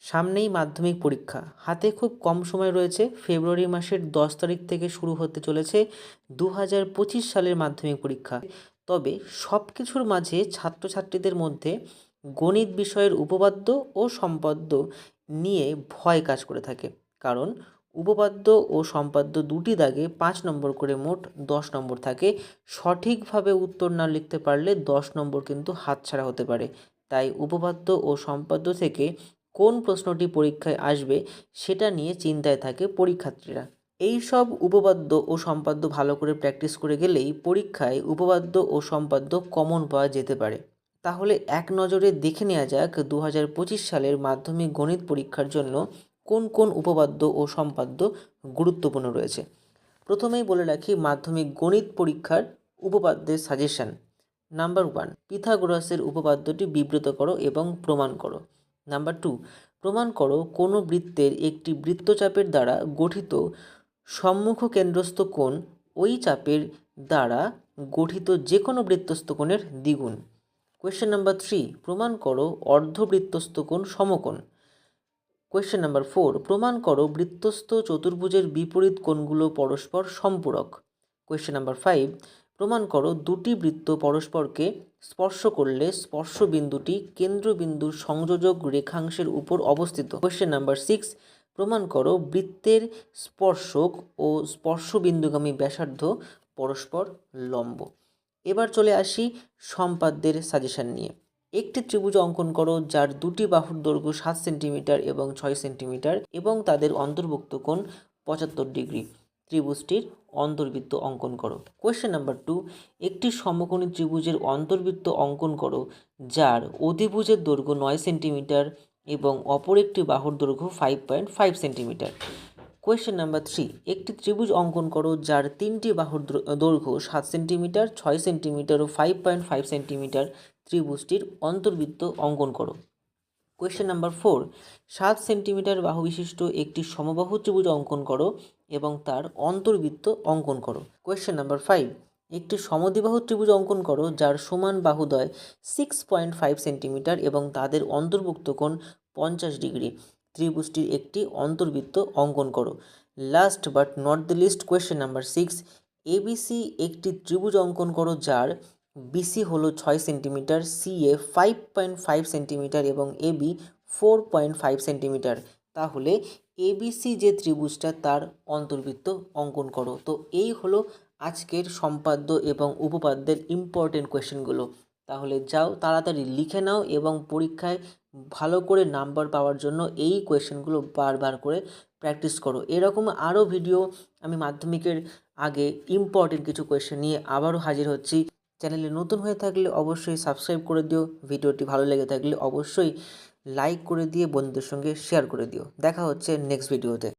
সামনেই মাধ্যমিক পরীক্ষা, হাতে খুব কম সময় রয়েছে। ফেব্রুয়ারি মাসের 10 তারিখ থেকে শুরু হতে চলেছে 2025 সালের মাধ্যমিক পরীক্ষা। তবে সব কিছুর মাঝে ছাত্রছাত্রীদের মধ্যে গণিত বিষয়ের উপপাদ্য ও সম্পাদ্য নিয়ে ভয় কাজ করে থাকে। কারণ উপপাদ্য ও সম্পাদ্য দুটি দাগে 5 নম্বর করে মোট 10 নম্বর থাকে। সঠিকভাবে উত্তর না লিখতে পারলে 10 নম্বর কিন্তু হাতছাড়া হতে পারে। তাই উপপাদ্য ও সম্পাদ্য থেকে কোন প্রশ্নটি পরীক্ষায় আসবে সেটা নিয়ে চিন্তায় থাকে পরীক্ষার্থীরা। এই সব উপপাদ্য ও সম্পাদ্য ভালো করে প্র্যাকটিস করে গেলেই পরীক্ষায় উপপাদ্য ও সম্পাদ্য কমন পাওয়া যেতে পারে। তাহলে এক নজরে দেখে নেওয়া যাক 2025 সালের মাধ্যমিক গণিত পরীক্ষার জন্য কোন কোন উপপাদ্য ও সম্পাদ্য গুরুত্বপূর্ণ রয়েছে। প্রথমেই বলে রাখি মাধ্যমিক গণিত পরীক্ষার উপপাদ্যের সাজেশন। নাম্বার 1, পিথাগোরাসের উপপাদ্যটি বিবৃত করো এবং প্রমাণ করো। নাম্বার 2, প্রমাণ করো কোনো বৃত্তের একটি বৃত্তচাপের দ্বারা গঠিত সম্মুখ কেন্দ্রস্থ কোণ ওই চাপের দ্বারা গঠিত যে কোনো বৃত্তস্থ কোণের দ্বিগুণ। কোয়েশ্চেন নাম্বার 3, প্রমাণ করো অর্ধবৃত্তস্থ কোণ সমকোণ। কোয়েশ্চেন নাম্বার 4, প্রমাণ করো বৃত্তস্থ চতুর্ভুজের বিপরীত কোণগুলো পরস্পর সম্পূরক। কোয়েশ্চেন নাম্বার 5, প্রমাণ করো দুটি বৃত্ত পরস্পরকে স্পর্শ করলে স্পর্শবিন্দুটি কেন্দ্রবিন্দুর সংযোজক রেখাংশের উপর অবস্থিত। কোয়েশ্চেন নাম্বার 6, প্রমাণ করো বৃত্তের স্পর্শক ও স্পর্শবিন্দুগামী ব্যাসার্ধ পরস্পর লম্ব। এবার চলে আসি সম্পাদ্যের সাজেশন নিয়ে। একটি ত্রিভুজ অঙ্কন করো যার দুটি বাহুর দৈর্ঘ্য 7 সেন্টিমিটার এবং 6 সেন্টিমিটার এবং তাদের অন্তর্ভুক্ত কোণ 75 ডিগ্রি। ত্রিভুজটির অন্তর্বৃত্ত অঙ্কন করো। কোয়েশ্চেন নাম্বার 2, একটি সমকোণী ত্রিভুজের অন্তর্বৃত্ত অঙ্কন করো যার অধিভুজের দৈর্ঘ্য 9 সেন্টিমিটার এবং অপর একটি বাহুর দৈর্ঘ্য 5.5 সেন্টিমিটার। কোয়েশ্চেন নাম্বার 3, একটি ত্রিভুজ অঙ্কন করো যার তিনটি বাহুর দৈর্ঘ্য 7 সেন্টিমিটার, 6 সেন্টিমিটার ও 5.5 সেন্টিমিটার। ত্রিভুজটির অন্তর্বৃত্ত অঙ্কন করো। কোয়েশ্চেন নাম্বার 4, 7 সেন্টিমিটার বাহু বিশিষ্ট একটি সমবাহু ত্রিভুজ অঙ্কন করো এবং তার অন্তর্বৃত্ত অঙ্কন করো। কোয়েশ্চেন নাম্বার 5, একটি সমদ্বিবাহু ত্রিভুজ অঙ্কন করো যার সমান বাহুদ্বয় 6.5 সেন্টিমিটার এবং তাদের অন্তর্ভুক্ত কোণ 50 ডিগ্রি। ত্রিভুজটির একটি অন্তর্বৃত্ত অঙ্কন করো। Last but not the least, question number 6, ABC একটি ত্রিভুজ অঙ্কন করো যার বিসি হলো 6 সেন্টিমিটার, সিএ 5.5 সেন্টিমিটার এবং এবি 4.5 সেন্টিমিটার। তাহলে এবিসি যে ত্রিভুজটা তার অন্তর্বৃত্ত অঙ্কন করো। তো এই হলো আজকের সম্পাদ্য এবং উপপাদ্যের ইম্পর্টেন্ট কোয়েশ্চেনগুলো। তাহলে যাও তাড়াতাড়ি লিখে নাও এবং পরীক্ষায় ভালো করে নাম্বার পাওয়ার জন্য এই কোয়েশ্চেনগুলো বারবার করে প্র্যাকটিস করো। এরকম আরও ভিডিও আমি মাধ্যমিকের আগে ইম্পর্টেন্ট কিছু কোয়েশ্চেন নিয়ে আবারও হাজির হচ্ছি। চ্যানেলে নতুন হয়ে থাকলে অবশ্যই সাবস্ক্রাইব করে দিও। ভিডিওটি ভালো লেগে থাকলে অবশ্যই লাইক করে দিয়ে বন্ধুদের সঙ্গে শেয়ার করে দিও। দেখা হচ্ছে নেক্সট ভিডিওতে।